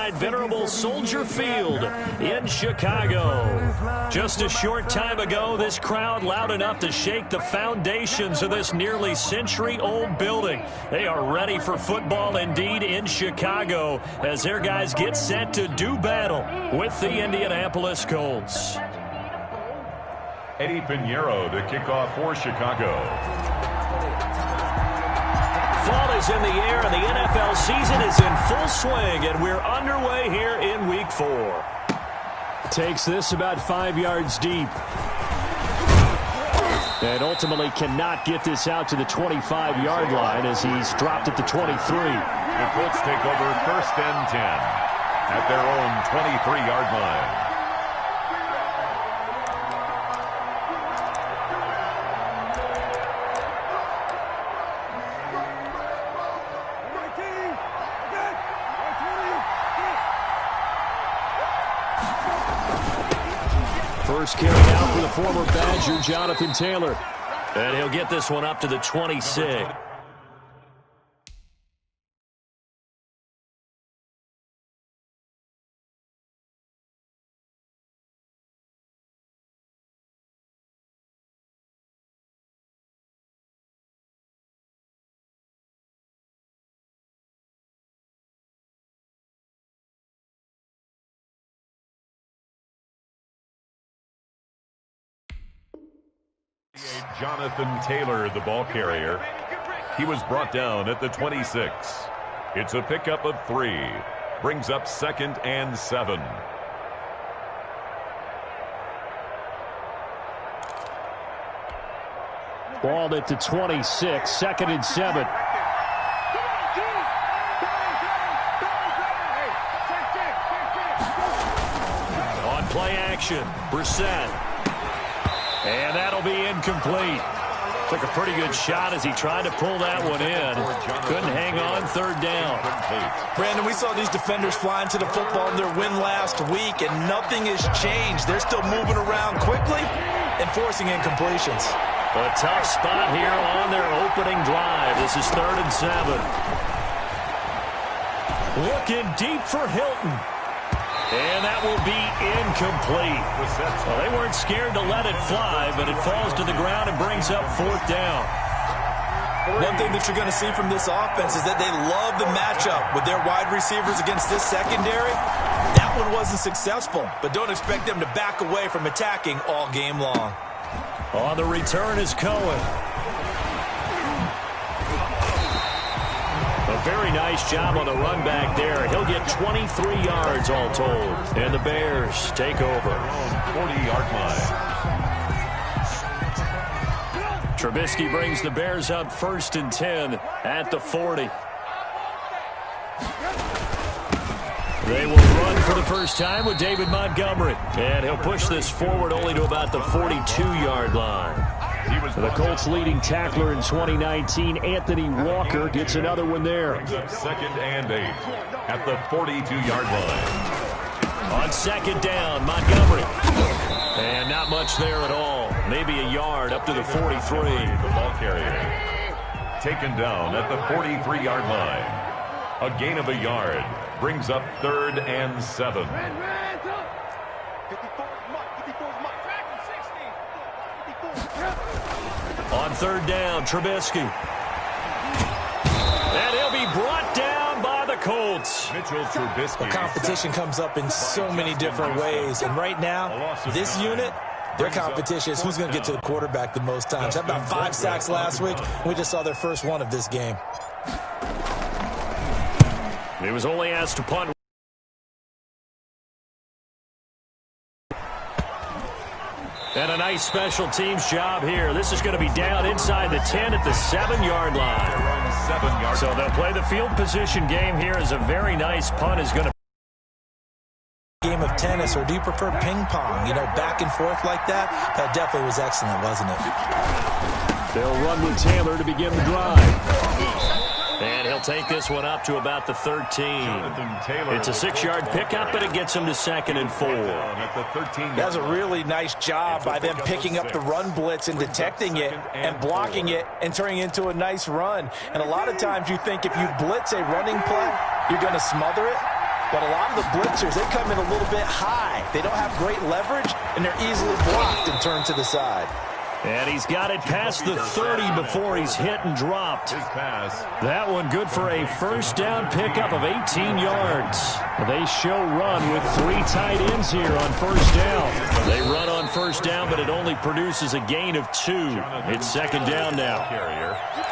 inside venerable Soldier Field in Chicago. Just a short time ago, this crowd loud enough to shake the foundations of this nearly century-old building. They are ready for football indeed in Chicago as their guys get set to do battle with the Indianapolis Colts. Eddie Pinheiro to kick off for Chicago. Fall is in the air, and the NFL season is in full swing, and we're underway here in Week 4. Takes this about 5 yards deep. And ultimately cannot get this out to the 25-yard line as he's dropped at the 23. The Colts take over 1st and 10 at their own 23-yard line. First carry out for the former Badger, Jonathan Taylor. And he'll get this one up to the 26. Jonathan Taylor, the ball carrier. He was brought down at the 26. It's a pickup of 3. Brings up 2nd and 7. Ball at the 26, 2nd and 7. On play action, Brissett. And that'll be incomplete. Took a pretty good shot as he tried to pull that one in. Couldn't hang on 3rd down. Brandon, we saw these defenders flying to the football in their win last week, and nothing has changed. They're still moving around quickly and forcing incompletions. A tough spot here on their opening drive. This is 3rd and 7. Looking deep for Hilton. And that will be incomplete. Well, they weren't scared to let it fly, but it falls to the ground and brings up 4th down. One thing that you're going to see from this offense is that they love the matchup with their wide receivers against this secondary. That one wasn't successful, but don't expect them to back away from attacking all game long. On the return is Cohen. A very nice job on the run back there. He'll get 23 yards all told. And the Bears take over. 40-yard line. Trubisky brings the Bears up 1st and 10 at the 40. They will run for the first time with David Montgomery. And he'll push this forward only to about the 42-yard line. The Colts' leading tackler in 2019, Anthony Walker, gets another one there. 2nd and 8 at the 42-yard line. On 2nd down, Montgomery. And not much there at all. Maybe a yard up to the 43. The ball carrier taken down at the 43-yard line. A gain of a yard brings up 3rd and 7. On 3rd down, Trubisky. And he'll be brought down by the Colts. Mitchell Trubisky. The competition comes up in so many different ways. And right now, this unit, their competition is who's going to get to the quarterback the most times. Had about 5 sacks last week. We just saw their first one of this game. He was only asked to punt. And a nice special teams job here. This is going to be down inside the 10 at the 7-yard line. So they'll play the field position game here as a very nice punt is going to. Game of tennis, or do you prefer ping pong? You know, back and forth like that? That definitely was excellent, wasn't it? They'll run with Taylor to begin the drive. And he'll take this one up to about the 13. It's a 6-yard pickup, but it gets him to 2nd and 4. That's a really nice job by them picking up the run blitz and detecting it and blocking it and turning it into a nice run. And a lot of times you think if you blitz a running play, you're going to smother it. But a lot of the blitzers, they come in a little bit high. They don't have great leverage, and they're easily blocked and turned to the side. And he's got it past the 30 before he's hit and dropped. That one good for a first down pickup of 18 yards. They show run with 3 tight ends here on first down. They run on first down, but it only produces a gain of 2. It's second down now.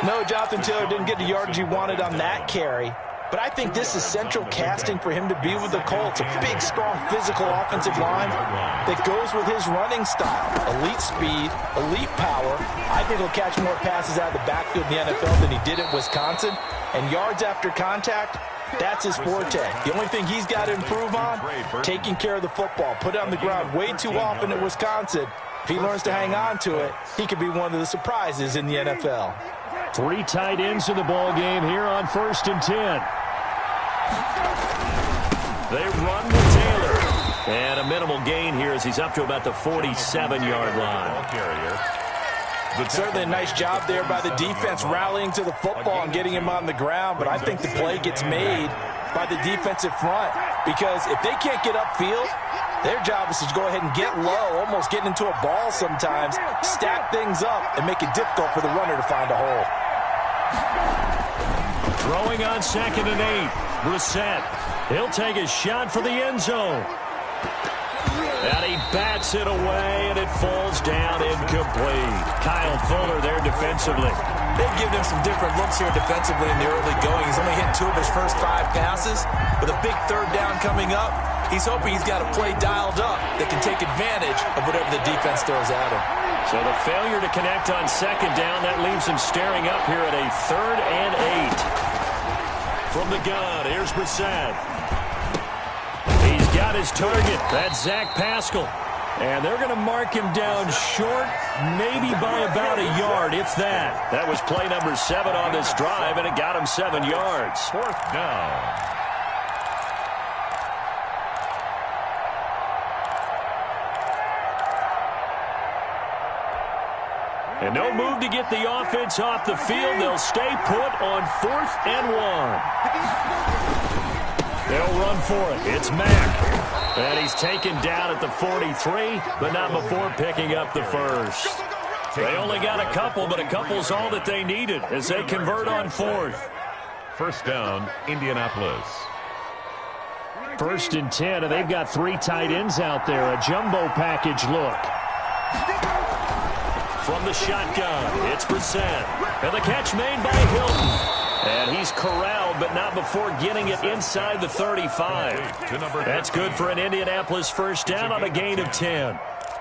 No, Jonathan Taylor didn't get the yardage he wanted on that carry. But I think this is central casting for him to be with the Colts. A big, strong, physical offensive line that goes with his running style. Elite speed, elite power. I think he'll catch more passes out of the backfield in the NFL than he did at Wisconsin. And yards after contact, that's his forte. The only thing he's got to improve on, taking care of the football. Put it on the ground way too often at Wisconsin. If he learns to hang on to it, he could be one of the surprises in the NFL. 3 tight ends in the ball game here on first and 10. They run with Taylor. And a minimal gain here as he's up to about the 47-yard line. Certainly a nice job there by the defense rallying to the football and getting him on the ground. But I think the play gets made by the defensive front. Because if they can't get upfield, their job is to go ahead and get low, almost get into a ball sometimes, stack things up, and make it difficult for the runner to find a hole. Throwing on second and 8. Brissett. He'll take a shot for the end zone. And he bats it away, and it falls down incomplete. Kyle Fuller there defensively. They've given him some different looks here defensively in the early going. He's only hit 2 of his first 5 passes. With a big third down coming up, he's hoping he's got a play dialed up that can take advantage of whatever the defense throws at him. So the failure to connect on second down, that leaves him staring up here at a 3rd and 8. From the gun, here's Brissett. He's got his target. That's Zach Pascal. And they're going to mark him down short, maybe by about a yard, if that. That was play number 7 on this drive, and it got him 7 yards. 4th down. And no move to get the offense off the field. They'll stay put on 4th and 1. They'll run for it. It's Mack. And he's taken down at the 43, but not before picking up the first. They only got a couple, but a couple's all that they needed as they convert on 4th. First down, Indianapolis. 1st and 10, and they've got 3 tight ends out there. A jumbo package look. From the shotgun, it's Brissett. And the catch made by Hilton. And he's corralled, but not before getting it inside the 35. That's good for an Indianapolis first down on a gain of 10.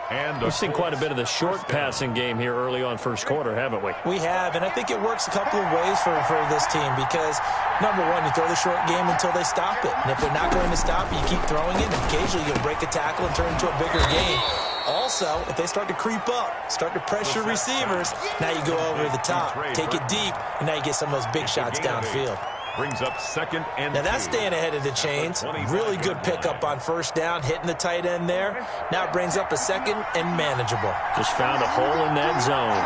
And we've seen quite a bit of the short passing game here early on first quarter, haven't we? We have, and I think it works a couple of ways for this team because, number one, you throw the short game until they stop it. And if they're not going to stop it, you keep throwing it, and occasionally you'll break a tackle and turn into a bigger game. Also, if they start to creep up, start to pressure receivers, now you go over the top, take it deep, and now you get some of those big shots downfield. Brings up 2nd and 2. Now that's staying ahead of the chains. Really good pickup on first down, hitting the tight end there. Now it brings up a 2nd and manageable. Just found a hole in that zone.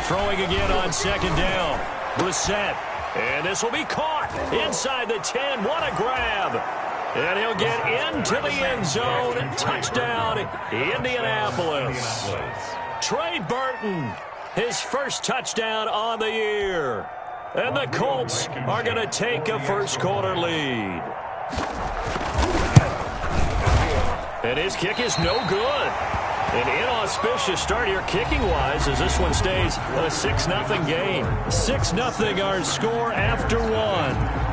Throwing again on 2nd down. Brissett. And this will be caught inside the 10. What a grab. And he'll get into the end zone. Touchdown, Indianapolis. Trey Burton, his first touchdown on the year. And the Colts are going to take a first quarter lead. And his kick is no good. An inauspicious start here kicking-wise as this one stays a 6-0 game. 6-0 our score after 1.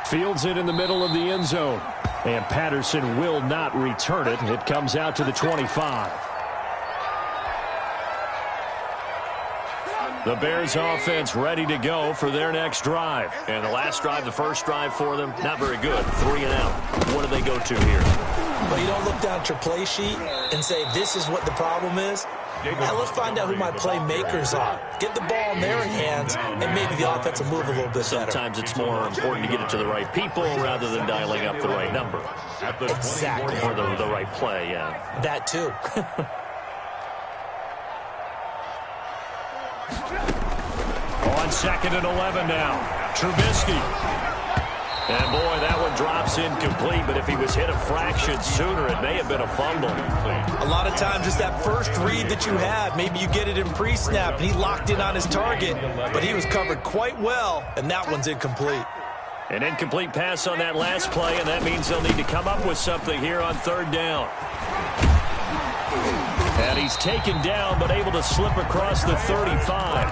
Fields it in the middle of the end zone. And Patterson will not return it. It comes out to the 25. The Bears offense ready to go for their next drive. And the last drive, the first drive for them, not very good. 3 and out. What do they go to here? Well, you don't look down at your play sheet and say, this is what the problem is. Now let's find out who my playmakers are. Get the ball in their hands, and maybe the offense will move a little bit better. Sometimes it's more important to get it to the right people rather than dialing up the right number. Exactly. Or the right play, yeah. That too. On 2nd and 11 now. Trubisky. And boy, that one drops incomplete, but if he was hit a fraction sooner, it may have been a fumble. A lot of times it's that first read that you have. Maybe you get it in pre-snap, and he locked in on his target, but he was covered quite well, and that one's incomplete. An incomplete pass on that last play, and that means they'll need to come up with something here on 3rd down. And he's taken down, but able to slip across the 35.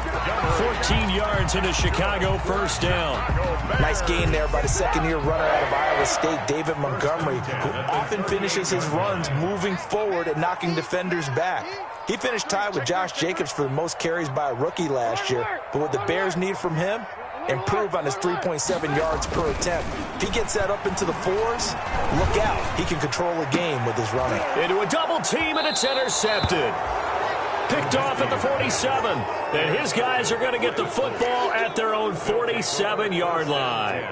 14 yards into Chicago, 1st down. Nice gain there by the second-year runner out of Iowa State, David Montgomery, who often finishes his runs moving forward and knocking defenders back. He finished tied with Josh Jacobs for the most carries by a rookie last year, but what the Bears need from him, improve on his 3.7 yards per attempt. If he gets that up into the 4s, look out. He can control a game with his running. Into a double team, and it's intercepted. Picked off at the 47. And his guys are going to get the football at their own 47-yard line.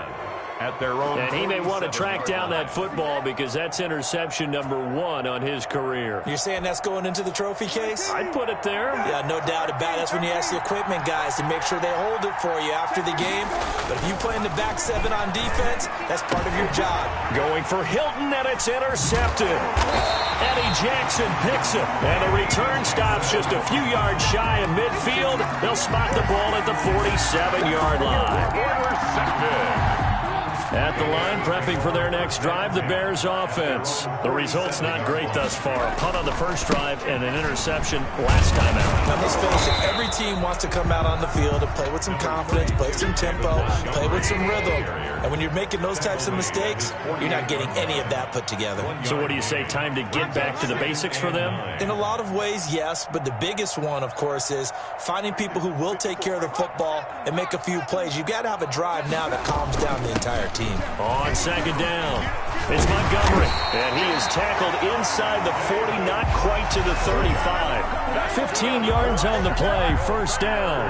At their own. And he may want to track down that football because that's interception number 1 on his career. You're saying that's going into the trophy case? I'd put it there. Yeah, no doubt about it. That's when you ask the equipment guys to make sure they hold it for you after the game. But if you play in the back 7 on defense, that's part of your job. Going for Hilton, and it's intercepted. Eddie Jackson picks it. And the return stops just a few yards shy of midfield. They'll spot the ball at the 47-yard line. At the line, prepping for their next drive, the Bears offense. The result's not great thus far. A punt on the first drive and an interception last time out. Now, let's face it, every team wants to come out on the field and play with some confidence, play with some tempo, play with some rhythm. And when you're making those types of mistakes, you're not getting any of that put together. So what do you say, time to get back to the basics for them? In a lot of ways, yes, but the biggest one, of course, is finding people who will take care of the football and make a few plays. You've got to have a drive now that calms down the entire team. On 2nd down, it's Montgomery, and he is tackled inside the 40, not quite to the 35. 15 yards on the play, 1st down.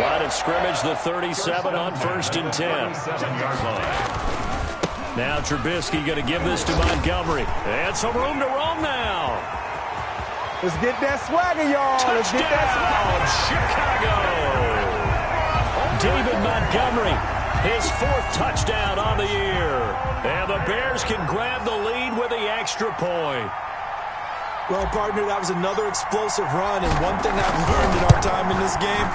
Line of scrimmage, the 37 on 1st and 10. Now Trubisky going to give this to Montgomery. And some room to roam now. Let's get that swagger, y'all. Let's get that swagger. Chicago. David Montgomery. His 4th touchdown on the year. And the Bears can grab the lead with the extra point. Well, partner, that was another explosive run. And one thing I've learned in our time in this game,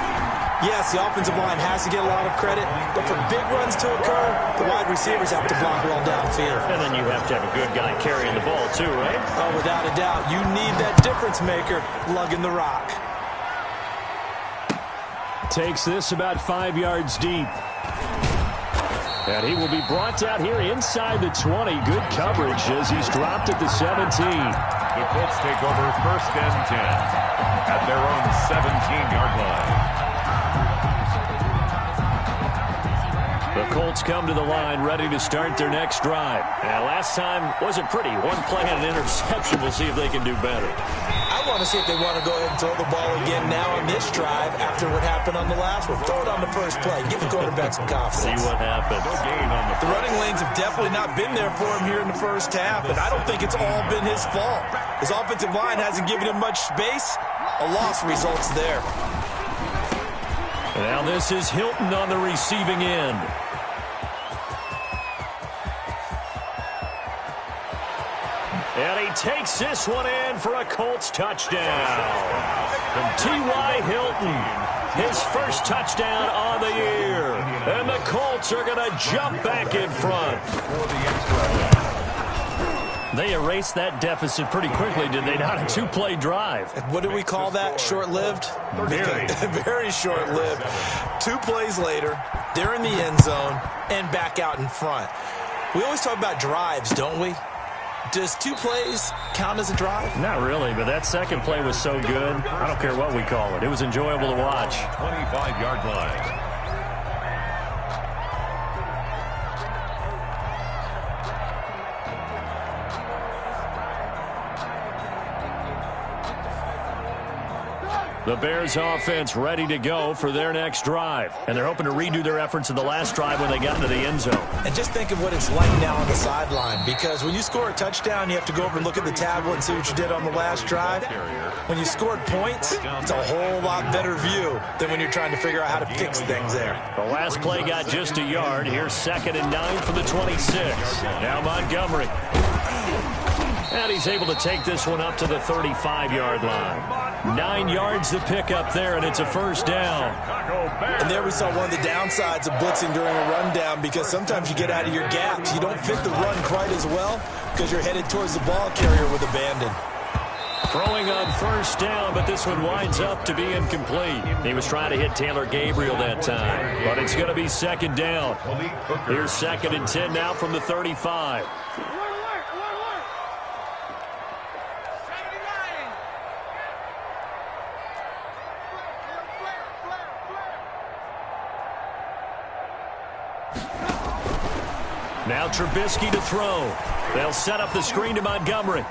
yes, the offensive line has to get a lot of credit. But for big runs to occur, the wide receivers have to block well downfield. And then you have to have a good guy carrying the ball too, right? Oh, without a doubt. You need that difference maker lugging the rock. Takes this about 5 yards deep. And he will be brought out here inside the 20. Good coverage as he's dropped at the 17. The Colts take over 1st and 10 at their own 17-yard line. The Colts come to the line ready to start their next drive. And last time wasn't pretty. One play and an interception. We'll see if they can do better. I want to see if they want to go ahead and throw the ball again now on this drive after what happened on the last one. Throw it on the first play. Give the quarterback some confidence. See what happens. The running lanes have definitely not been there for him here in the first half, and I don't think it's all been his fault. His offensive line hasn't given him much space. A loss results there. Now this is Hilton on the receiving end. And he takes this one in for a Colts touchdown. From T.Y. Hilton, his 1st touchdown on the year. And the Colts are going to jump back in front. They erased that deficit pretty quickly, did they not? A 2-play drive. What do we call that? Short-lived? Very. Very short-lived. 2 plays later, they're in the end zone and back out in front. We always talk about drives, don't we? Does 2 plays count as a drive? Not really, but that second play was so good. I don't care what we call it. It was enjoyable to watch. 25-yard line. The Bears offense ready to go for their next drive. And they're hoping to redo their efforts in the last drive when they got into the end zone. And just think of what it's like now on the sideline, because when you score a touchdown, you have to go over and look at the tablet and see what you did on the last drive. When you scored points, it's a whole lot better view than when you're trying to figure out how to fix things there. The last play got just a yard. Here's 2nd and 9 from the 26. Now Montgomery. And he's able to take this one up to the 35-yard line. 9 yards to pick up there, and it's a first down. And there we saw one of the downsides of blitzing during a rundown, because sometimes you get out of your gaps. You don't fit the run quite as well because you're headed towards the ball carrier with abandon. Throwing on first down, but this one winds up to be incomplete. He was trying to hit Taylor Gabriel that time, but it's going to be 2nd down. Here's 2nd and 10 now from the 35. Now Trubisky to throw. They'll set up the screen to Montgomery.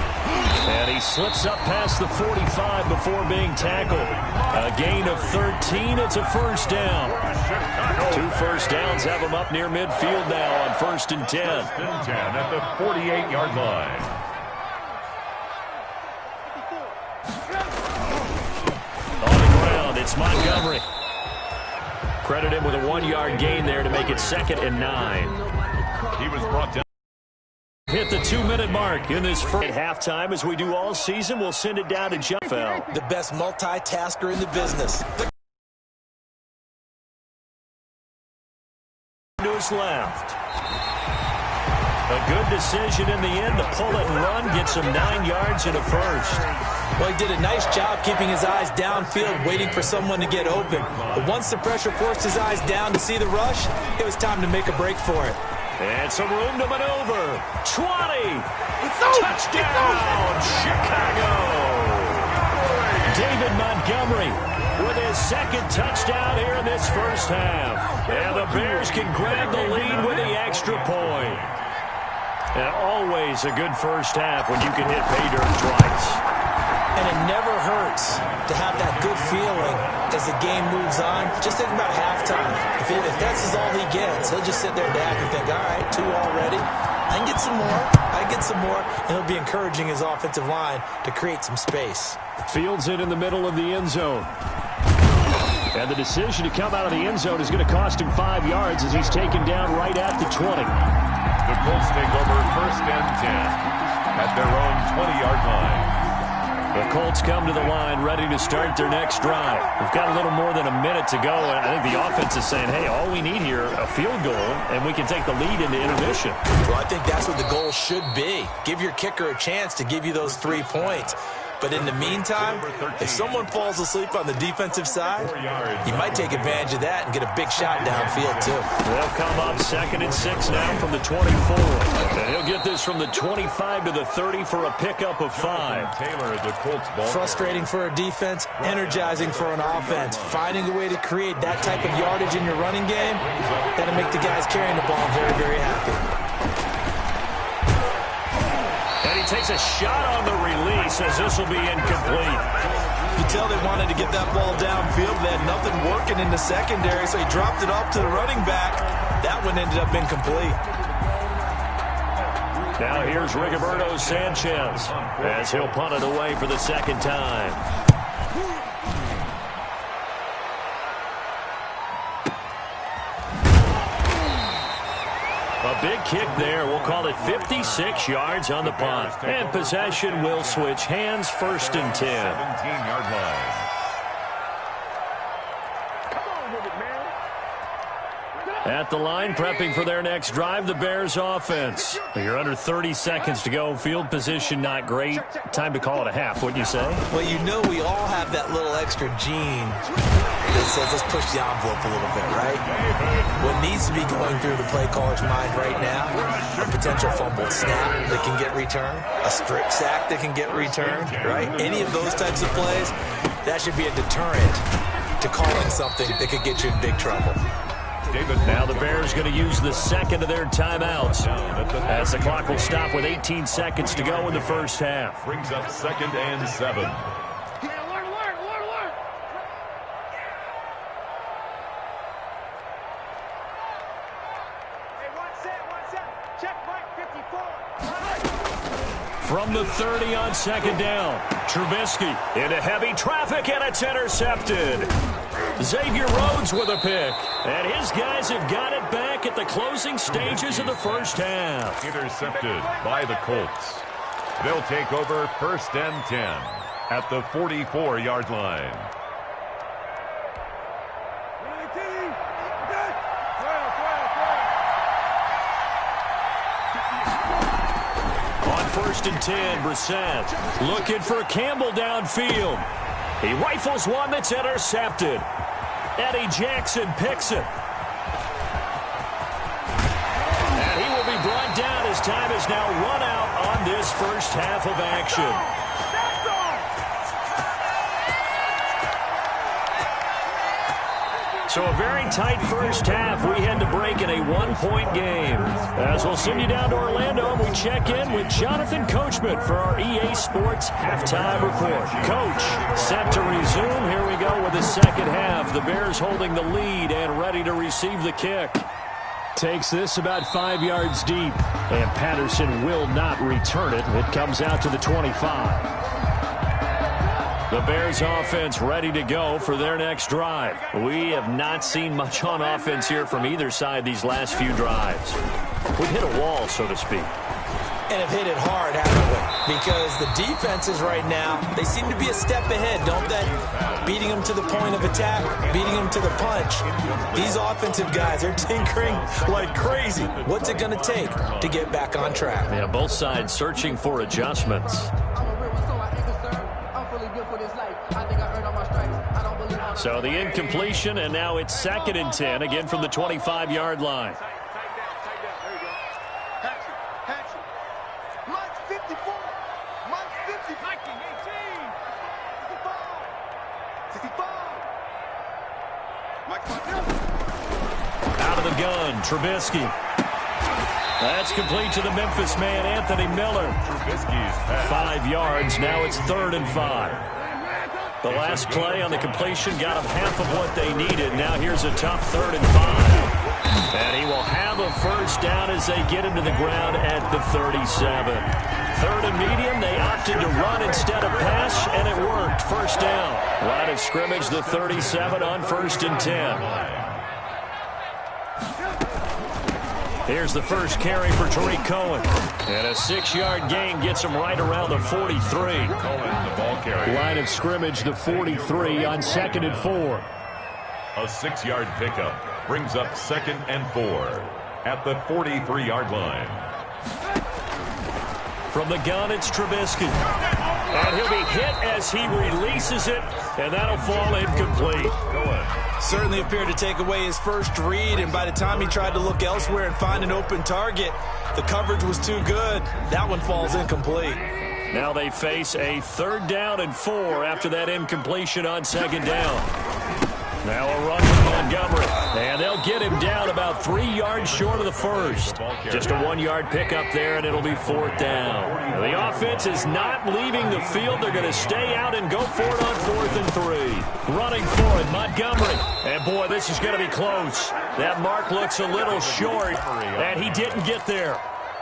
And he slips up past the 45 before being tackled. A gain of 13. It's a first down. 2 first downs have him up near midfield now on 1st and 10. 1st and 10 at the 48-yard line. On the ground, it's Montgomery. Credit him with a 1-yard gain there to make it 2nd and 9. He was brought down. Hit the 2-minute mark in this first. At halftime, as we do all season, we'll send it down to John Fell. The best multitasker in the business. To his left. A good decision in the end to pull it and run, gets him 9 yards and a first. Well, he did a nice job keeping his eyes downfield, waiting for someone to get open. But once the pressure forced his eyes down to see the rush, it was time to make a break for it. And some room to maneuver. 20. Touchdown, Chicago. David Montgomery with his 2nd touchdown here in this first half. And the Bears can grab the lead with the extra point. And always a good first half when you can hit pay dirt twice. And it never hurts to have that good feeling as the game moves on. Just think about halftime. If that's all he gets, he'll just sit there and happy and think, all right, 2 already. I can get some more. I can get some more. And he'll be encouraging his offensive line to create some space. Fields it in the middle of the end zone. And the decision to come out of the end zone is going to cost him 5 yards as he's taken down right at the 20. The Colts take over 1st and 10 at their own 20-yard line. The Colts come to the line ready to start their next drive. We've got a little more than a minute to go, and I think the offense is saying, hey, all we need here, a field goal, and we can take the lead into intermission. Well, I think that's what the goal should be. Give your kicker a chance to give you those 3 points. But in the meantime, if someone falls asleep on the defensive side, you might take advantage of that and get a big shot downfield, too. They'll come up 2nd and 6 now from the 24. And he'll get this from the 25 to the 30 for a pickup of 5. Taylor at the Colts ball. Frustrating for a defense, energizing for an offense. Finding a way to create that type of yardage in your running game, that'll make the guys carrying the ball very, very happy. And he takes a shot on the release as this will be incomplete. You can tell they wanted to get that ball downfield. They had nothing working in the secondary, so he dropped it off to the running back. That one ended up incomplete. Now here's Rigoberto Sanchez as he'll punt it away for the 2nd time. A big kick there. We'll call it 56 yards on the punt. And possession will switch hands, 1st and 10. 17-yard line. At the line, prepping for their next drive, the Bears offense. You're under 30 seconds to go. Field position not great. Time to call it a half, wouldn't you say? Well, you know we all have that little extra gene that says let's push the envelope a little bit, right? What needs to be going through the play caller's mind right now, a potential fumbled snap that can get returned, a strip sack that can get returned, right? Any of those types of plays, that should be a deterrent to calling something that could get you in big trouble. Now the Bears going to use the 2nd of their timeouts as the clock will stop with 18 seconds to go in the first half. Brings up 2nd and 7. From the 30 on second down, Trubisky into heavy traffic, and it's intercepted. Xavier Rhodes with a pick, and his guys have got it back at the closing stages of the first half. Intercepted by the Colts. They'll take over 1st and 10 at the 44-yard line. On 1st and 10, Brissett looking for Campbell downfield. He rifles one that's intercepted. Eddie Jackson picks it. And he will be brought down as time is now run out on this first half of action. So a very tight first half. We head to break in a one-point game. As we'll send you down to Orlando, and we check in with Jonathan Coachman for our EA Sports Halftime Report. Coach, set to resume. Here we go with the second half. The Bears holding the lead and ready to receive the kick. Takes this about 5 yards deep, and Patterson will not return it. It comes out to the 25. The Bears offense ready to go for their next drive. We have not seen much on offense here from either side these last few drives. We've hit a wall, so to speak. And have hit it hard, haven't we? Because the defenses right now, they seem to be a step ahead, don't they? Beating them to the point of attack, beating them to the punch. These offensive guys are tinkering like crazy. What's it going to take to get back on track? Yeah, both sides searching for adjustments. So the incompletion, and now it's 2nd and 10, again from the 25-yard line. Out of the gun, Trubisky. That's complete to the Memphis man, Anthony Miller. Trubisky's pass. 5 yards, now it's 3rd and 5. The last play on the completion got them half of what they needed. Now here's a tough 3rd and 5. And he will have a first down as they get him to the ground at the 37. 3rd and medium, they opted to run instead of pass, and it worked. First down. Line of scrimmage, the 37 on 1st and 10. Here's the first carry for Tariq Cohen. And a 6-yard gain gets him right around the 43. Cohen, the ball carrier. Line of scrimmage, the 43 on 2nd and 4. A 6-yard pickup brings up 2nd and 4 at the 43-yard line. From the gun, it's Trubisky. And he'll be hit as he releases it, and that'll fall incomplete. Certainly appeared to take away his first read, and by the time he tried to look elsewhere and find an open target, the coverage was too good. That one falls incomplete. Now they face a 3rd down and 4 after that incompletion on 2nd down. Now a run from Montgomery, and they'll get him down about 3 yards short of the first. Just a 1-yard pickup there, and it'll be 4th down. The offense is not leaving the field. They're going to stay out and go for it on 4th and 3. Running for it, Montgomery. And, boy, this is going to be close. That mark looks a little short, and he didn't get there.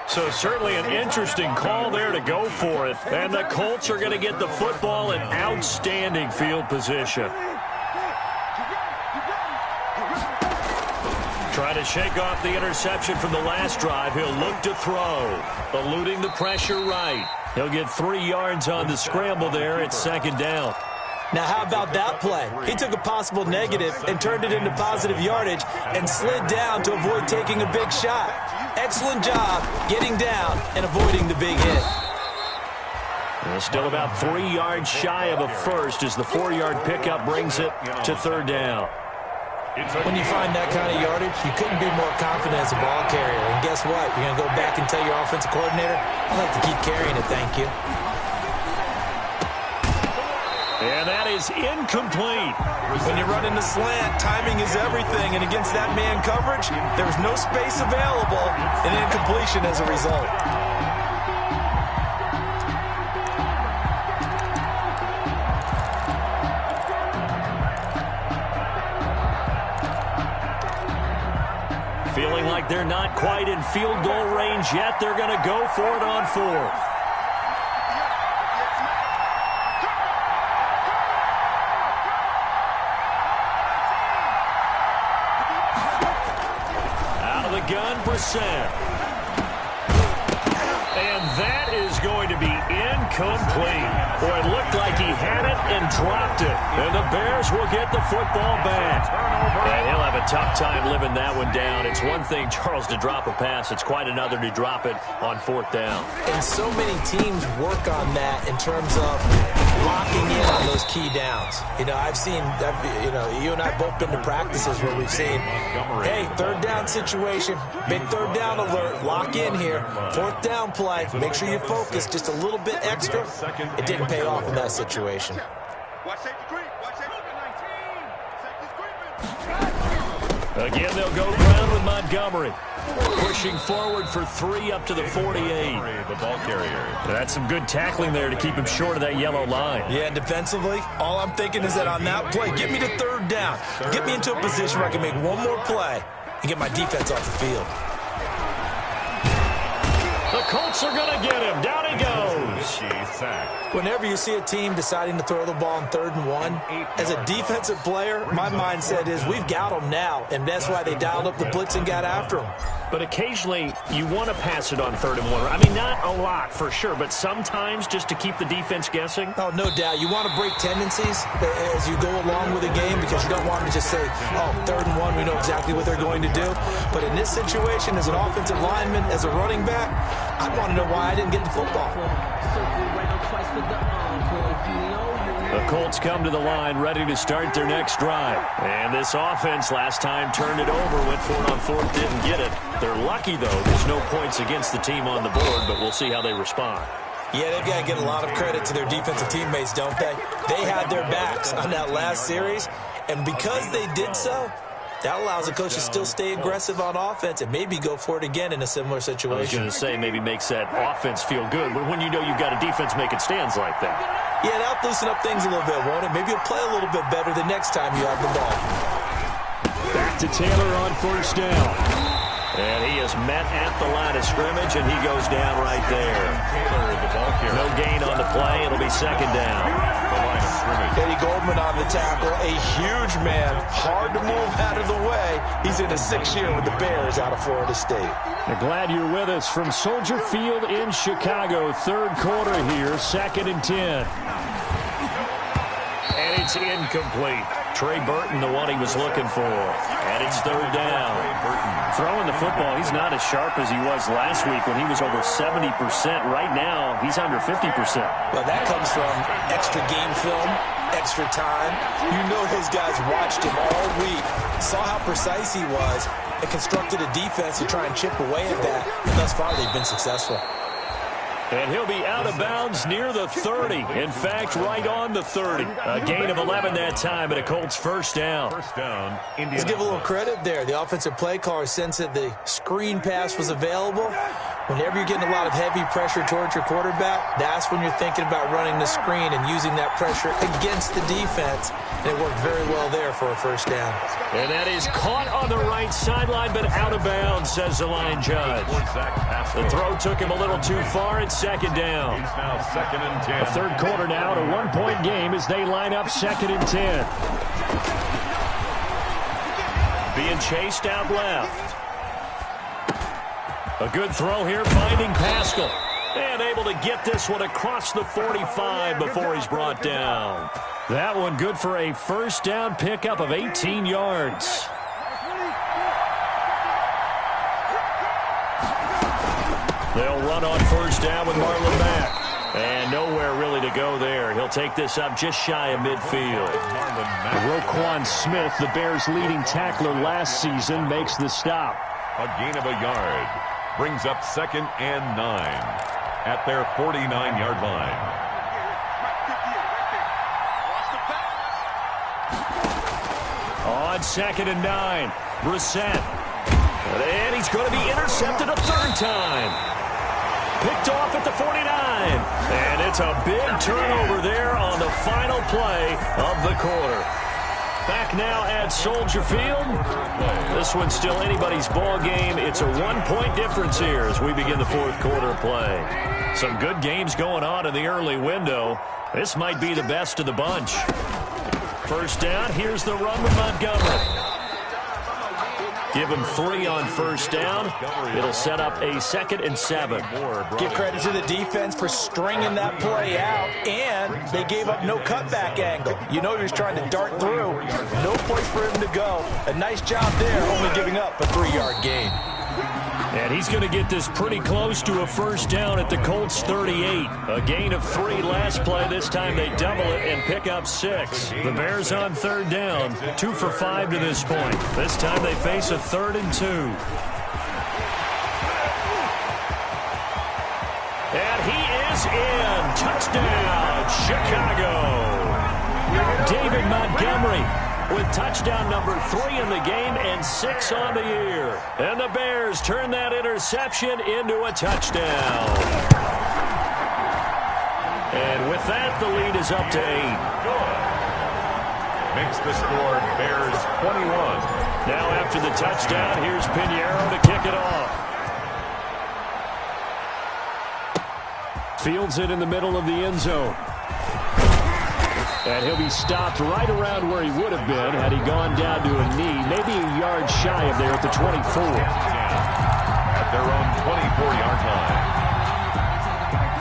So certainly an interesting call there to go for it. And the Colts are going to get the football in outstanding field position. Trying to shake off the interception from the last drive. He'll look to throw. Eluding the pressure right. He'll get 3 yards on the scramble there at 2nd down. Now, how about that play? He took a possible negative and turned it into positive yardage and slid down to avoid taking a big shot. Excellent job getting down and avoiding the big hit. Well, still about 3 yards shy of a first as the 4-yard pickup brings it to 3rd down. When you find that kind of yardage, you couldn't be more confident as a ball carrier. And guess what? You're going to go back and tell your offensive coordinator, I'd like to keep carrying it, thank you. And that is incomplete. When you run in the slant, timing is everything. And against that man coverage, there's no space available, and incompletion as a result. Feeling like they're not quite in field goal range yet. They're going to go for it on fourth. Out of the gun, Brissett. And that is going to be incomplete. Boy, it looked like he had it and dropped it. And the Bears will get the football back. And he'll have a tough time living that one down. It's one thing, Charles, to drop a pass. It's quite another to drop it on fourth down. And so many teams work on that in terms of locking in on those key downs. You know, you and I both been to practices where we've seen, hey, third down situation, big third down alert, lock in here, fourth down play, make sure you focus just a little bit extra. It didn't pay off in that situation. Again, they'll go ground with Montgomery. Pushing forward for 3 up to the 48. The ball carrier. That's some good tackling there to keep him short of that yellow line. Yeah, and defensively, all I'm thinking is that on that play, get me to third down. Get me into a position where I can make one more play and get my defense off the field. The Colts are going to get him. Down he goes. Whenever you see a team deciding to throw the ball on 3rd and 1, as a defensive player, my mindset is we've got them now, and that's why they dialed up the blitz and got after them. But occasionally, you want to pass it on 3rd and 1. I mean, not a lot for sure, but sometimes just to keep the defense guessing. Oh, no doubt. You want to break tendencies as you go along with the game because you don't want to just say, oh, 3rd and 1, we know exactly what they're going to do. But in this situation, as an offensive lineman, as a running back, I want to know why I didn't get the football. The Colts come to the line ready to start their next drive. And this offense last time turned it over, went for it on 4th, didn't get it. They're lucky, though. There's no points against the team on the board, but we'll see how they respond. Yeah, they've got to get a lot of credit to their defensive teammates, don't they? They had their backs on that last series, and because they did so, that allows the coach to still stay aggressive on offense and maybe go for it again in a similar situation. I was going to say maybe makes that offense feel good when you know you've got a defense making stands like that. Yeah, that'll loosen up things a little bit, won't it? Maybe you'll play a little bit better the next time you have the ball. Back to Taylor on 1st down. And he is met at the line of scrimmage, and he goes down right there. No gain on the play. It'll be 2nd down. Eddie Goldman on the tackle, a huge man, hard to move out of the way. He's in his 6th year with the Bears out of Florida State. We're glad you're with us from Soldier Field in Chicago. 3rd quarter here, 2nd and 10. And it's incomplete. Trey Burton, the one he was looking for. And it's 3rd down. Throwing the football, he's not as sharp as he was last week when he was over 70%. Right now, he's under 50%. Well, that comes from extra game film, extra time. You know those guys watched him all week, saw how precise he was, and constructed a defense to try and chip away at that. And thus far, they've been successful. And he'll be out of bounds near the 30. In fact, right on the 30. A gain of 11 that time, and a Colts 1st down. Let's give a little credit there. The offensive play caller sensed that the screen pass was available. Whenever you're getting a lot of heavy pressure towards your quarterback, that's when you're thinking about running the screen and using that pressure against the defense. And it worked very well there for a 1st down. And that is caught on the right sideline, but out of bounds, says the line judge. The throw took him a little too far. It's 2nd down. He's now 2nd and 10. The 3rd quarter now, a 1-point game as they line up 2nd and 10. Being chased out left. A good throw here, finding Pascal. And able to get this one across the 45 before he's brought down. That one good for a 1st down pickup of 18 yards. They'll run on 1st down with Marlon Mack. And nowhere really to go there. He'll take this up just shy of midfield. Roquan Smith, the Bears' leading tackler last season, makes the stop. A gain of a yard. Brings up 2nd and 9 at their 49-yard line. On 2nd and 9, Brissett. And he's going to be intercepted a 3rd time. Picked off at the 49. And it's a big turnover there on the final play of the quarter. Back now at Soldier Field. This one's still anybody's ball game. It's a 1-point difference here as we begin the fourth quarter of play. Some good games going on in the early window. This might be the best of the bunch. First down, here's the run with Montgomery. Give him 3 on first down. It'll set up a 2nd and 7. Give credit to the defense for stringing that play out, and they gave up no cutback angle. You know he was trying to dart through. No place for him to go. A nice job there, only giving up a 3-yard gain. And he's going to get this pretty close to a first down at the Colts 38. A gain of 3 last play. This time they double it and pick up 6. The Bears on third down, 2 for 5 to this point. This time they face a 3rd and 2. And he is in. Touchdown, Chicago. David Montgomery with touchdown number 3 in the game and 6 on the year. And the Bears turn that interception into a touchdown. And with that, the lead is up to 8. Makes the score Bears 21. Now after the touchdown, here's Pinheiro to kick it off. Fields it in the middle of the end zone. And he'll be stopped right around where he would have been had he gone down to a knee, maybe a yard shy of there at the 24. At their own 24-yard line.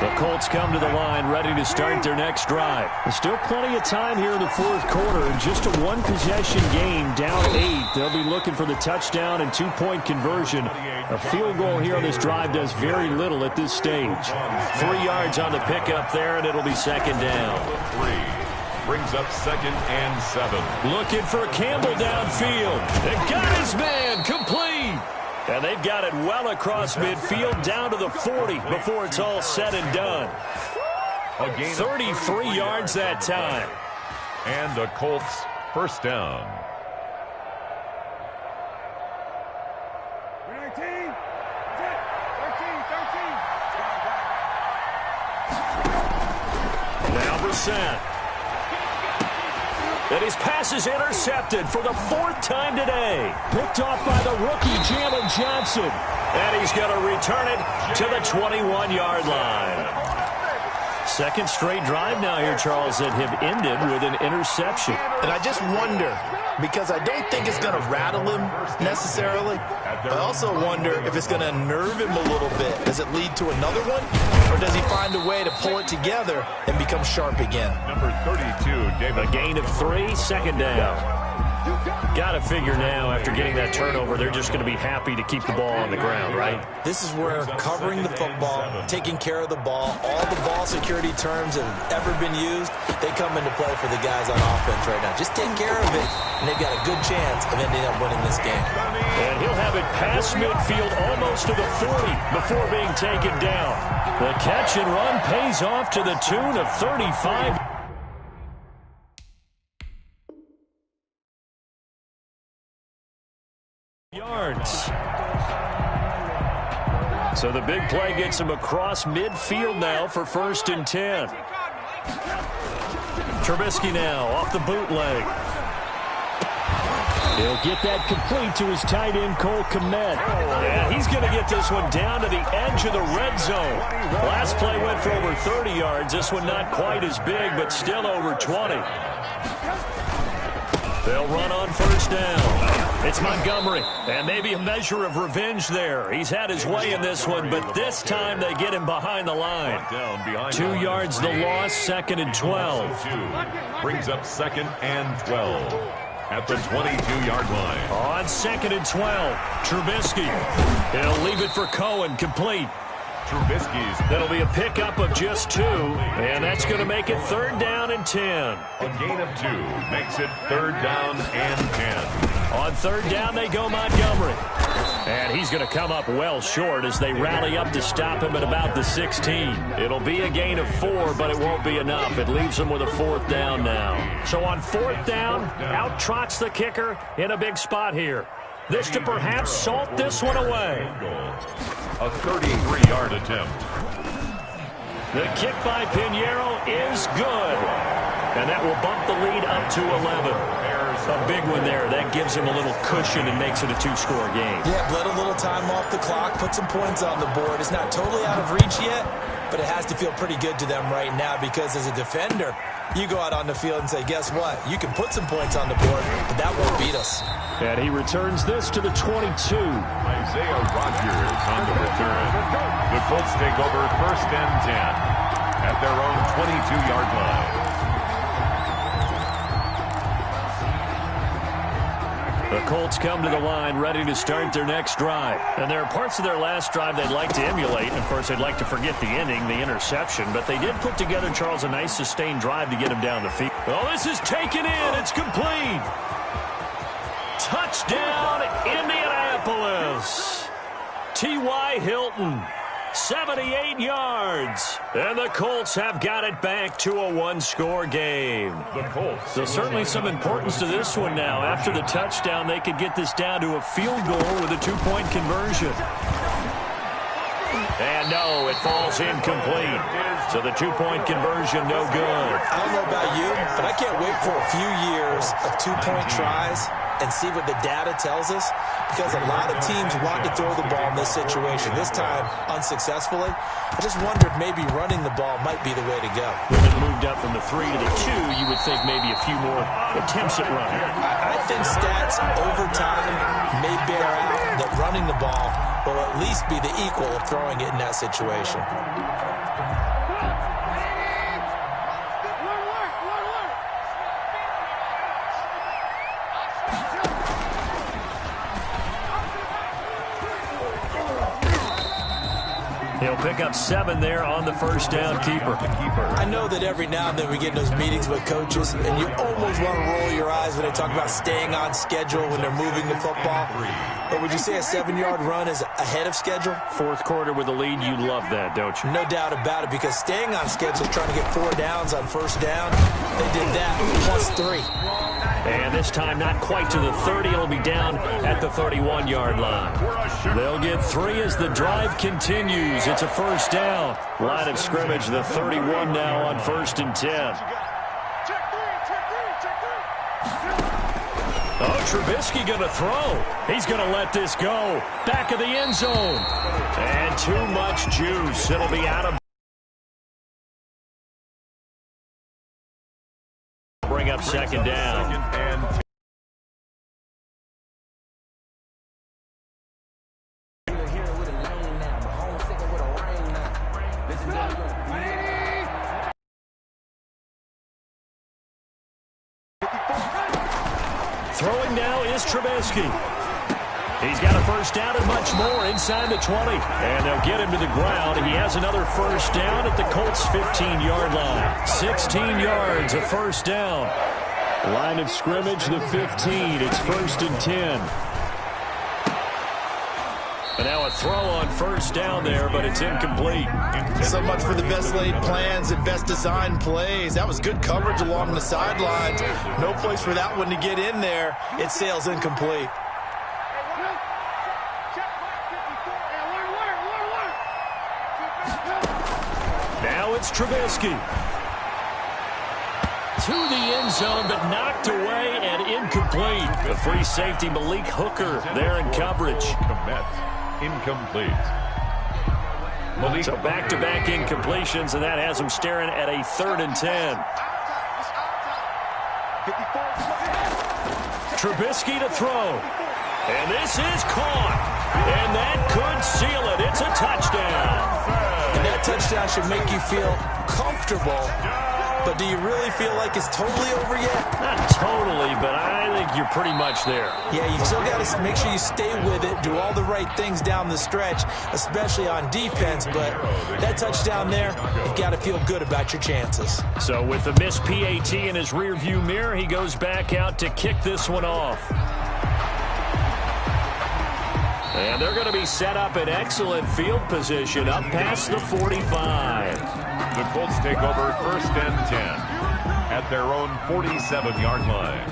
The Colts come to the line ready to start their next drive. There's still plenty of time here in the fourth quarter. Just a 1-possession game, down 8. They'll be looking for the touchdown and 2-point conversion. A field goal here on this drive does very little at this stage. 3 yards on the pickup there, and it'll be second down. 3. Brings up 2nd and 7. Looking for Campbell downfield. They got his man complete. And they've got it well across midfield down to the 40 before it's all said and done. 33 yards that time. And the Colts first down. Now Brissett. And his pass is intercepted for the 4th time today. Picked off by the rookie, Jalen Johnson. And he's going to return it to the 21-yard line. Second straight drive now here, Charles, that have ended with an interception. And I just wonder, because I don't think it's going to rattle him necessarily. I also wonder if it's going to unnerve him a little bit. Does it lead to another one? Or does he find a way to pull it together and become sharp again? Number 32, David. A gain of 3, second down. Got to figure now, after getting that turnover, they're just going to be happy to keep the ball on the ground, right? This is where covering the football, taking care of the ball, all the ball security terms that have ever been used, they come into play for the guys on offense right now. Just take care of it, and they've got a good chance of ending up winning this game. And he'll have it past midfield almost to the 40 before being taken down. The catch and run pays off to the tune of 35. Yards. So the big play gets him across midfield now for 1st and 10. Trubisky now off the bootleg. He'll get that complete to his tight end, Cole Kmet. And he's going to get this one down to the edge of the red zone. Last play went for over 30 yards. This one not quite as big, but still over 20. They'll run on first down. It's Montgomery, and maybe a measure of revenge there. He's had his way in this one, but this time they get him behind the line. 2 yards the loss, 2nd and 12. Brings up 2nd and 12 at the 22-yard line. On 2nd and 12, Trubisky. He'll leave it for Cohen, complete. Trubisky's. That'll be a pickup of just 2, and that's going to make it 3rd down and 10. A gain of 2 makes it 3rd down and 10. On 3rd down, they go Montgomery. And he's going to come up well short as they rally up to stop him at about the 16. It'll be a gain of 4, but it won't be enough. It leaves him with a 4th down now. So on 4th down, out trots the kicker in a big spot here. This to perhaps salt this one away. A 33-yard attempt. The kick by Pinheiro is good. And that will bump the lead up to 11. Bears A big one there. That gives him a little cushion and makes it a two-score game. Yeah, let a little time off the clock, put some points on the board. It's not totally out of reach yet, but it has to feel pretty good to them right now because as a defender, you go out on the field and say, guess what? You can put some points on the board, but that won't beat us. And he returns this to the 22. Isaiah Rodgers on the return. The Colts take over 1st and 10 at their own 22-yard line. The Colts come to the line ready to start their next drive. And there are parts of their last drive they'd like to emulate. And, of course, they'd like to forget the ending, the interception. But they did put together, Charles, a nice sustained drive to get him down the field. Oh, this is taken in. It's complete. Touchdown, Indianapolis. T.Y. Hilton, 78 yards. And the Colts have got it back to a one-score game. The Colts. So certainly some importance to this one now. After the touchdown, they could get this down to a field goal with a two-point conversion. And no, it falls incomplete. So the two-point conversion, no good. I don't know about you, but I can't wait for a few years of two-point tries and see what the data tells us, because a lot of teams want to throw the ball in this situation, this time unsuccessfully. I just wonder if maybe running the ball might be the way to go. When it moved up from the 3 to the 2, you would think maybe a few more attempts at running. I think stats over time may bear out that running the ball will at least be the equal of throwing it in that situation. He'll pick up 7 there on the first down keeper. I know that every now and then we get in those meetings with coaches, and you almost want to roll your eyes when they talk about staying on schedule when they're moving the football. But would you say a 7-yard run is ahead of schedule? Fourth quarter with a lead, you love that, don't you? No doubt about it, because staying on schedule, trying to get 4 downs on first down, they did that plus 3. And this time not quite to the 30. It'll be down at the 31-yard line. They'll get 3 as the drive continues. It's a first down. Line of scrimmage, the 31 now on 1st and 10. Oh, Trubisky going to throw. He's going to let this go. Back of the end zone. And too much juice. It'll be out of. Bring up second down. Throwing now is Trubisky. He's got a first down and much more inside the 20. And they'll get him to the ground. He has another first down at the Colts' 15-yard line. 16 yards, a first down. Line of scrimmage, the 15. It's 1st and 10. And now a throw on first down there, but it's incomplete. So much for the best laid plans and best designed plays. That was good coverage along the sidelines. No place for that one to get in there. It sails incomplete. Now it's Trubisky. To the end zone, but knocked away and incomplete. The free safety, Malik Hooker, there in coverage. Incomplete. So back-to-back incompletions, and that has him staring at a 3rd and 10. Trubisky to throw. And this is caught. And that could seal it. It's a touchdown. And that touchdown should make you feel comfortable. But do you really feel like it's totally over yet? Not totally, but I think you're pretty much there. Yeah, you still got to make sure you stay with it, do all the right things down the stretch, especially on defense. But that touchdown there, you've got to feel good about your chances. So with the missed PAT in his rearview mirror, he goes back out to kick this one off. And they're going to be set up in excellent field position up past the 45. The Colts take over 1st and 10 at their own 47-yard line.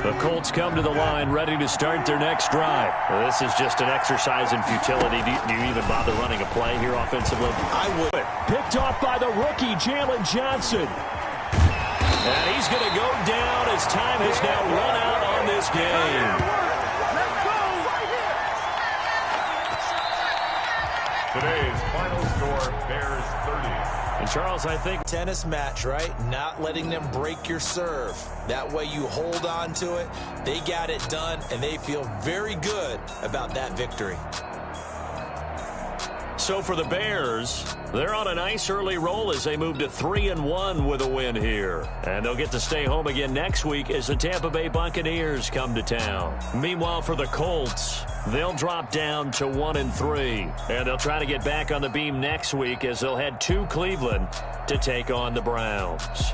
The Colts come to the line ready to start their next drive. Well, this is just an exercise in futility. Do you even bother running a play here offensively? I would. Picked off by the rookie, Jalen Johnson. And he's going to go down as time has now run out on this game. Today's final score, Bears 30. And Charles, I think Tennis match, right? Not letting them break your serve. That way you hold on to it. They got it done, and they feel very good about that victory. so for the Bears, they're on a nice early roll as they move to 3-1 with a win here. And they'll get to stay home again next week as the Tampa Bay Buccaneers come to town. Meanwhile, for the Colts, they'll drop down to 1-3. And they'll try to get back on the beam next week as they'll head to Cleveland to take on the Browns.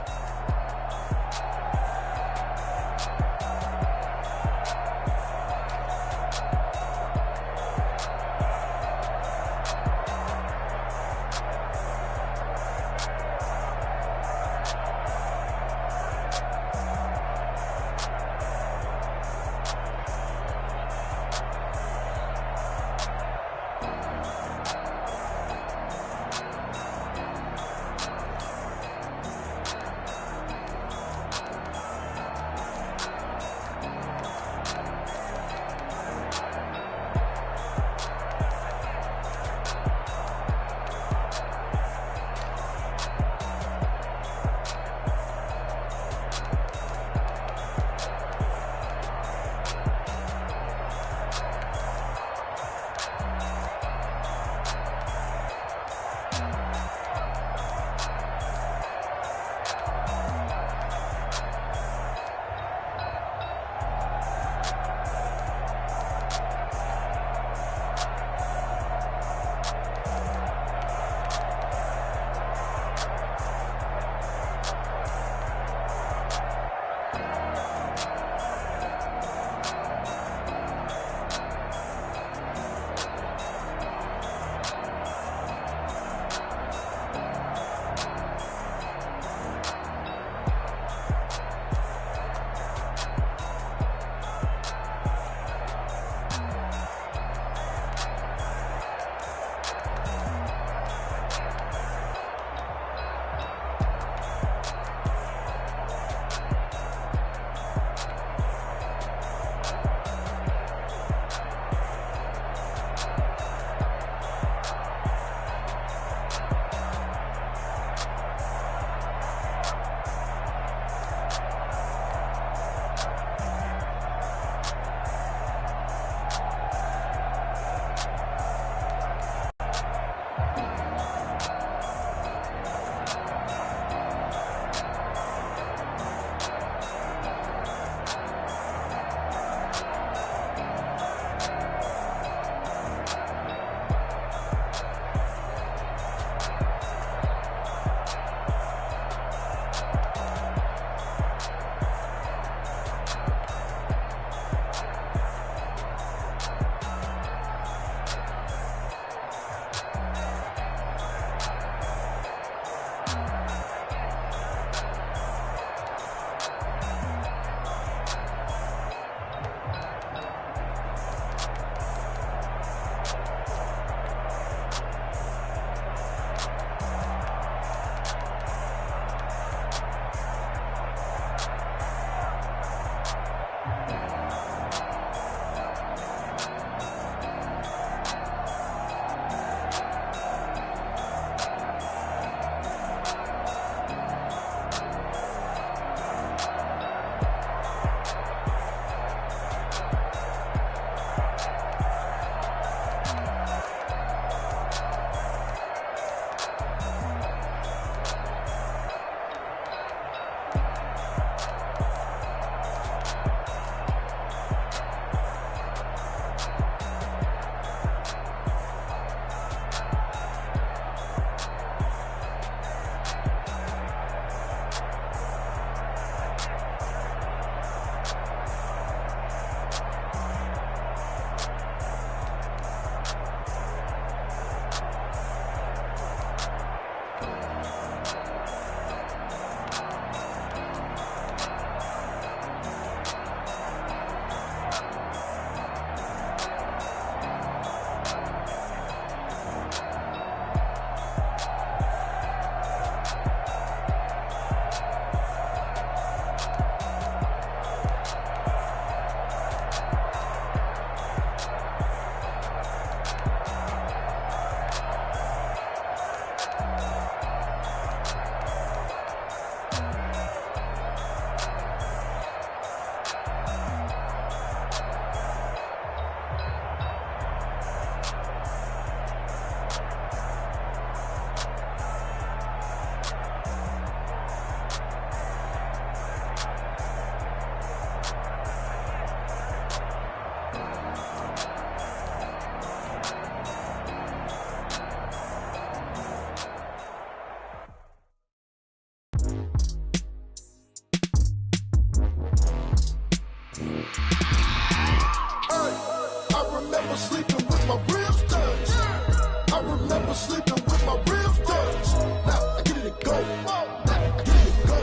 remember sleeping with my ribs touched. I remember sleeping with my ribs touched. Now I get it to go. Now I get it to go.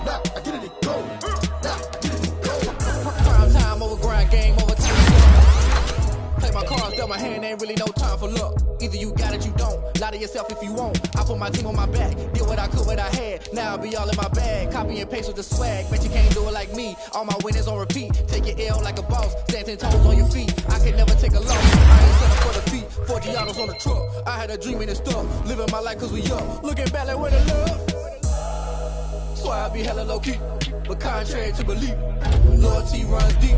Now I get it to go. Now I get it to go. Prime time over grind game over time. Play my cards, dealt my hand, ain't really no time for luck. Either you got it, you don't. Lie to yourself if you won't. I put my team on my back, did what I could, what I had. Now I'll be all in my bag. Copy and paste with the swag. Bet you can't do it like me. All my winners on repeat. Take your L like a boss. Stand 10 toes on your feet. I can never take a loss. I ain't set up for the feet. 4 Gianos on the truck. I had a dream and it's stuff. Living my life cause we up. Looking back like where the love. So I be hella low key. But contrary to belief, loyalty runs deep. I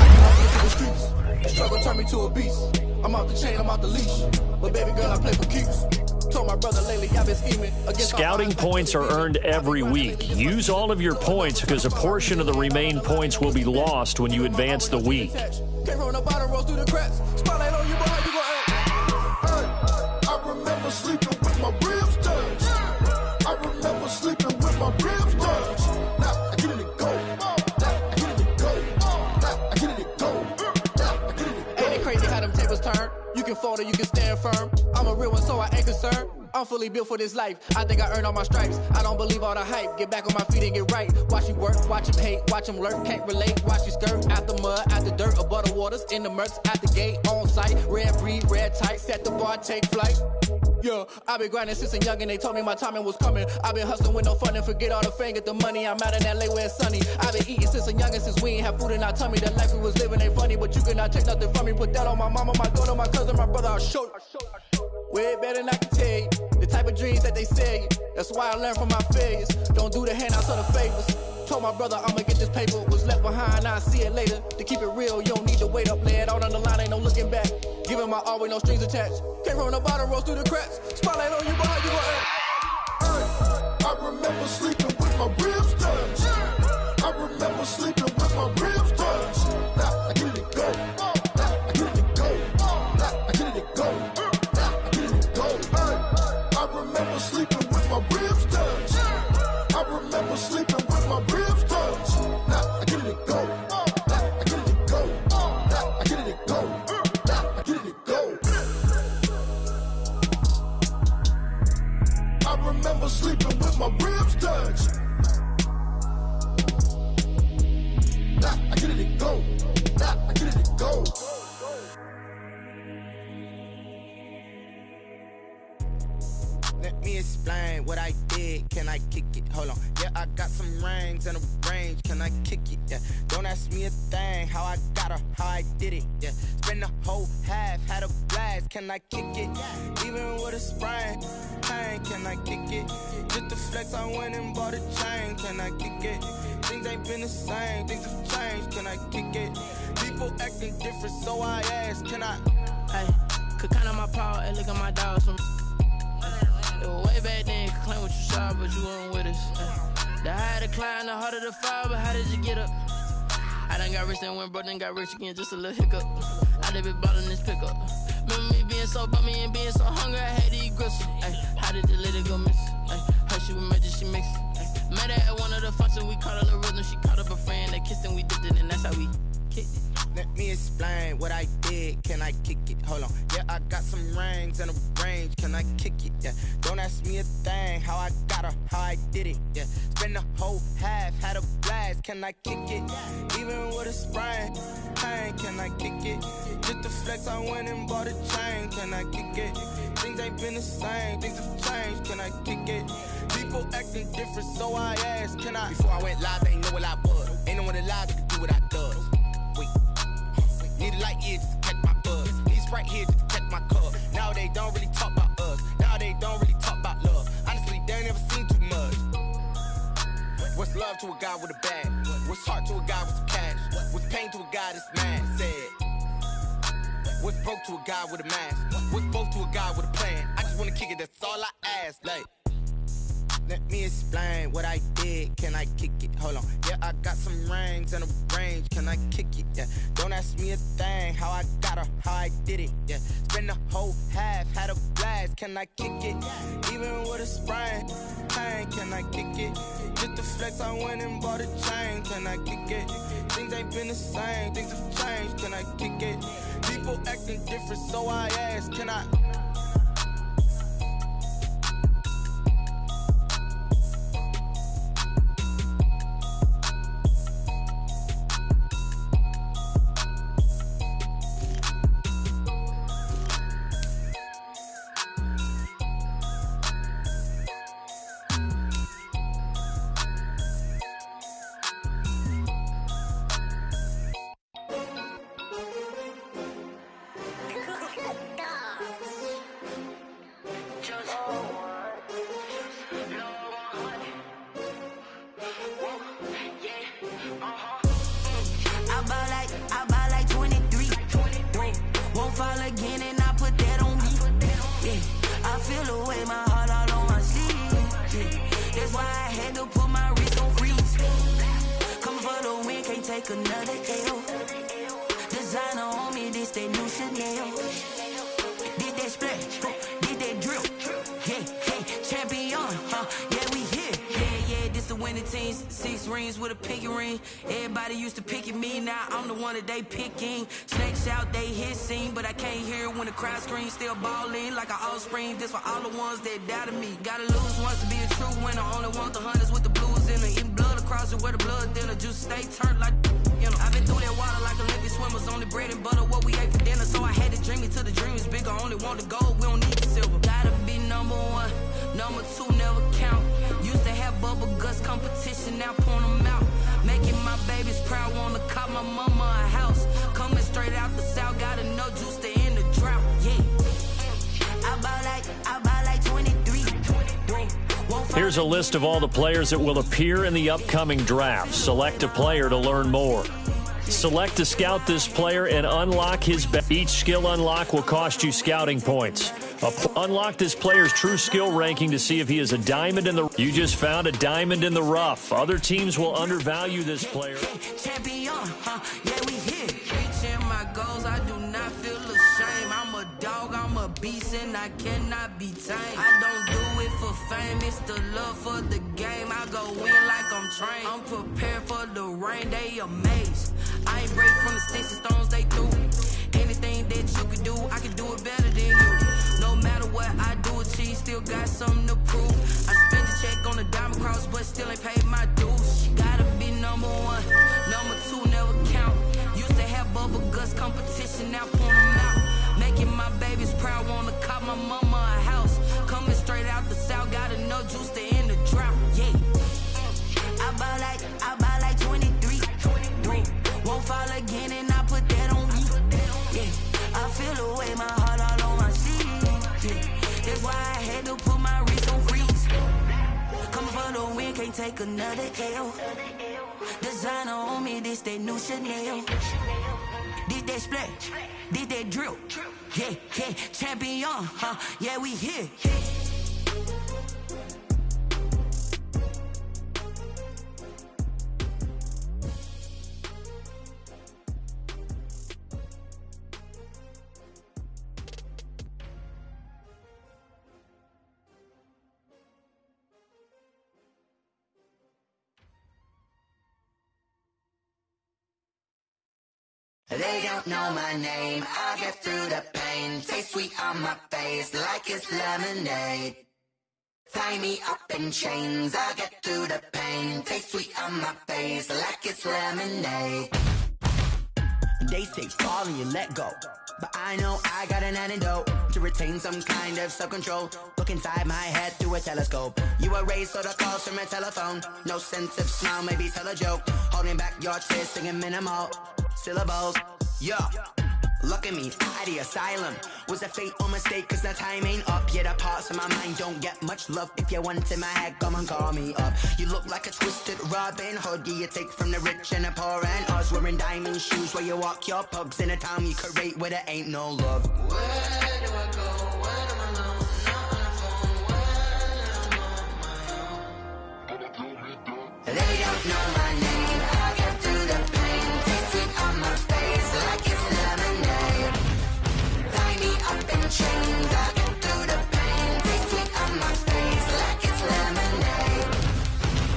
can walk into the streets. Struggle turned me to a beast. I'm off the chain, I'm off the leash. But baby girl, I play for keeps. Told my brother lately, I've been scheming. Scouting points are earned every week. Use all of your points because a portion of the remaining points will be lost when you advance the week. Came from the bottom, rose through the cracks. Spotlight on you, boy, you gon' act. I remember sleeping with my ribs touched. I remember sleeping with my ribs touched. Now I get it to go. Now I get it to go. Now I get it to go. Now I get it to go. Ain't it crazy how them tables turn? You can fold or you can stand firm. I'm a real one, so I ain't concerned. I'm fully built for this life. I think I earned all my stripes. I don't believe all the hype. Get back on my feet and get right. Watch you work, watch him hate, watch him lurk. Can't relate, watch you skirt. Out the mud, out the dirt, above the waters, in the murks, out the gate, on site. Red breed, red tight, set the bar, take flight. Yeah, I been grinding since a youngin', they told me my timing was coming. I been hustling with no fun and forget all the fame, get the money. I'm out in LA where it's sunny. I been eating since a youngin', since we ain't have food in our tummy. The life we was living ain't funny, but you cannot take nothing from me. Put that on my mama, my daughter, my cousin, my brother, I'll show you. Way better than I can tell you. The type of dreams that they sell you. That's why I learned from my failures. Don't do the handouts or the favors. Told my brother I'ma get this paper. Was left behind, I'll see it later. To keep it real, you don't need to wait up. Lay it out on the line, ain't no looking back. Giving my all with no strings attached. Came from the bottom, rose through the cracks. Spotlight on you, boy, you gon' act. I remember sleeping with my ribs touched. I remember sleeping with my ribs touched. Now I get it to go. Now I get it to go. Now I get it to go. Now I get it to go. I remember sleeping with my ribs touched. I remember sleeping with my ribs touched. Now I get it to go. Now I get it to go. Now I get it to go. Now I get it to go. I remember sleeping with my ribs touched. Now I get it to go. Now I get it to go. Let me explain what I did. Can I kick it? Hold on. Yeah, I got some rings and a range. Can I kick it? Yeah. Don't ask me a thing. How I got her, how I did it. Yeah. Spend the whole half, had a blast. Can I kick it? Even with a sprain, pain. Can I kick it? Just to flex, I went and bought a chain. Can I kick it? Things ain't been the same. Things have changed. Can I kick it? People acting different, so I asked. Can I? Hey, could count on my power and look at my dogs from. It was way back then, could claim what you saw, but you weren't with us. The higher the climb, the harder the fall, but how did you get up? I done got rich and went broke, then got rich again, just a little hiccup. I done been ballin' this pickup. Remember me being so bummy and being so hungry, I had to eat gristle. How did the lady go miss? Her she was magic, she mixed. Met her at one of the functions, we caught her the rhythm, she caught up a friend, they kissed and we dipped it, and that's how we kicked it. Let me explain what I did. Can I kick it? Hold on. Yeah, I got some rings and a range. Can I kick it? Yeah. Don't ask me a thing. How I got her, how I did it. Yeah. Spend the whole half, had a blast. Can I kick it? Even with a sprain, pain. Can I kick it? Just to flex, I went and bought a chain. Can I kick it? Things ain't been the same. Things have changed. Can I kick it? People acting different, so I asked. Can I? Before I went live, they ain't know what I was. Ain't no one alive that could do what I does. Wait. Need a light here just to catch my buzz. Need Sprite here just to catch my cup. Now they don't really talk about us. Now they don't really talk about love. Honestly, they ain't never seen too much. What's love to a guy with a bag? What's heart to a guy with some cash? What's pain to a guy that's mad? Said. What's broke to a guy with a mask? What's broke to a guy with a plan? I just wanna kick it, that's all I ask. Like, let me explain what I did. Can I kick it? Hold on. Yeah, I got some rings and a range. Can I kick it? Yeah. Don't ask me a thing. How I got her, how I did it. Yeah. Spend the whole half, had a blast. Can I kick it? Even with a sprain, pain. Can I kick it? Just to flex, I went and bought a chain. Can I kick it? Things ain't been the same. Things have changed. Can I kick it? People act different, so I ask, can I? Another L. Designer on me, this that new Chanel. Did that splash, did that drill. Yeah, champion, yeah, we here. Yeah, this the winning teams. 6 rings with a pinky ring. Everybody used to pick at me, now I'm the one that they picking. Snakes out, they hissing, but I can't hear when the crowd screams. Still balling like an offspring. This for all the ones that doubted me. Gotta lose once to be a true winner. Only want the hunters with the blues in it. Eating blood across it where the blood dinner. Juice stay turned like. I've been through that water like Olympic swimmers. Only bread and butter, what we ate for dinner. So I had to dream it till the dream is bigger. Only want the gold, we don't need the silver. Gotta be number 1, number 2 never count. Used to have bubble guts competition, now point them out. Making my babies proud, wanna cop my mama a house. Coming straight out the south, gotta know juice to end the drought. Yeah, I buy like 23. Here's a list of all the players that will appear in the upcoming draft. Select a player to learn more. Select to scout this player and unlock his each skill unlock will cost you scouting points. Unlock this player's true skill ranking to see if he is a diamond in the. You just found a diamond in the rough. Other teams will undervalue this player. Champion, yeah, we here. Reaching my goals, I do not feel ashamed. I'm a dog, I'm a beast, and I cannot be tamed. I don't do it for fame, it's the love for the game. I go in like I'm trained. I'm prepared for the rain, they amazed. I ain't break from the sticks and stones they threw. Anything that you can do, I can do it better than you. No matter what I do, achieve, still got something to prove. I spent the check on the diamond cross, but still ain't paid my dues. Gotta be number 1, number 2 never count. Used to have bubble guts competition, now point them out. Making my babies proud, wanna cop my mama a house. Coming straight out the south, gotta know juice to end the drought. Yeah, I buy like 23. Won't fall again, and I put that on me. Yeah, I feel away, my heart all on my sleeve. Yeah, that's why I had to put my wrist on freeze. Coming for the win, can't take another L. Designer on me, this that new Chanel. Did that splash, did that drill. Yeah, champion, yeah, we here. They don't know my name, I get through the pain. Taste sweet on my face like it's lemonade. Tie me up in chains, I get through the pain. Taste sweet on my face like it's lemonade. They say fall and you let go, but I know I got an antidote to retain some kind of self-control. Look inside my head through a telescope. You erase all the calls from a telephone. No sense of smile, maybe tell a joke. Holding back your tears, singing minimal syllables. Yeah, look at me, out of the asylum. Was a fate or mistake, cause the time ain't up. Yeah, the parts of my mind don't get much love. If you want in my head, come and call me up. You look like a twisted Robin Hood. You take from the rich and the poor and us. Wearing diamond shoes where you walk your pugs. In a town you create where there ain't no love. Where do I go? When I'm alone? Not on the phone. When I'm on my own. They don't know my name, I get through the pain. Taste sweet on my face like it's lemonade. Tie me up in chains, I get through the pain. Taste sweet on my face like it's lemonade.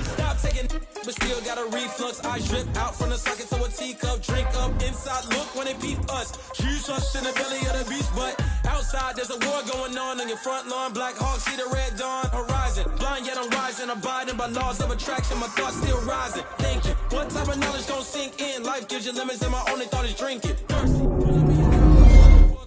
Stop taking, but still got a reflux. I drip out from the socket to a teacup. Drink up inside, look when and peep us. Choose us in the belly of the beast, but outside there's a war going on your front lawn. Black Hawk, see the red dawn horizon. Blind yet I'm rising, abiding by laws of attraction. My thoughts still rising. Thinking, what type of knowledge gon' sink in? Life gives you limits, and my only thought is drinking. Thirsty.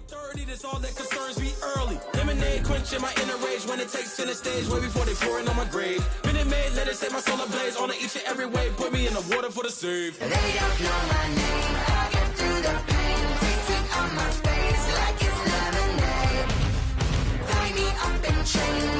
30, that's all that concerns me early. Lemonade quenching my inner rage when it takes center stage, way before they pour it on my grave. Minute Maid, let it set my soul ablaze. On each and every way, put me in the water for the save. They don't know my name, I get through the pain. Taste sweet on my face like it's lemonade. Tie me up in chains.